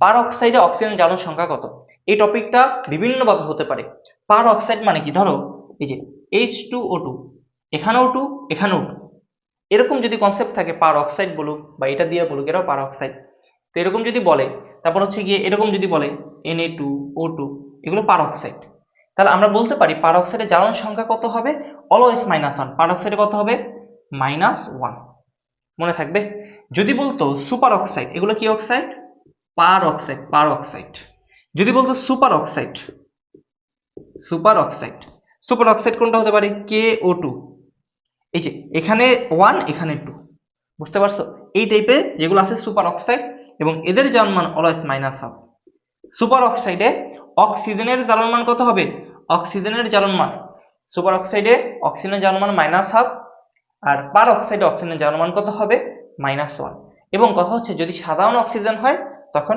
পার অক্সাইডে অক্সিজেনের জ্বালন সংখ্যা কত? এই টপিকটা বিভিন্নভাবে হতে পারে। পার অক্সাইড মানে কি, ধরো এই যে H2O2, এখানেও 2 এখানেও 2, এরকম যদি কনসেপ্ট থাকে পার অক্সাইড বলুক বা এটা দিয়ে বলুক এটাও পার অক্সাইড, তো এরকম যদি বলে, তারপর হচ্ছে গিয়ে এরকম যদি বলে Na2O2, এগুলো পার অক্সাইড, তাহলে আমরা বলতে পারি পার অক্সাইডের জ্বালন সংখ্যা কত হবে? অলওয়েজ -1। পার অক্সাইডে কত হবে? -1। মনে থাকবে। যদি বলতো সুপার অক্সাইড, এগুলো কি অক্সাইড? পার অক্সাইড, পার অক্সাইড। যদি বলতো super oxide, super oxide, super oxide কোনটা হতে পারে? KO2, এই যে এখানে 1 এখানে 2, বুঝতে পারছো? এই টাইপের যেগুলো আছে সুপার অক্সাইড, এবং এদের জ্বালন মান অলওয়েজ -1। সুপার অক্সাইডে অক্সিজেনের জ্বালন মান কত হবে? অক্সিজেনের জ্বালন মান, সুপার অক্সাইডে অক্সিজেনের জ্বালন মান -1, আর পার অক্সাইডে অক্সিজেনের জ্বালন মান কত হবে? -1। এবং কথা হচ্ছে যদি সাধারণ অক্সিজেন হয় তখন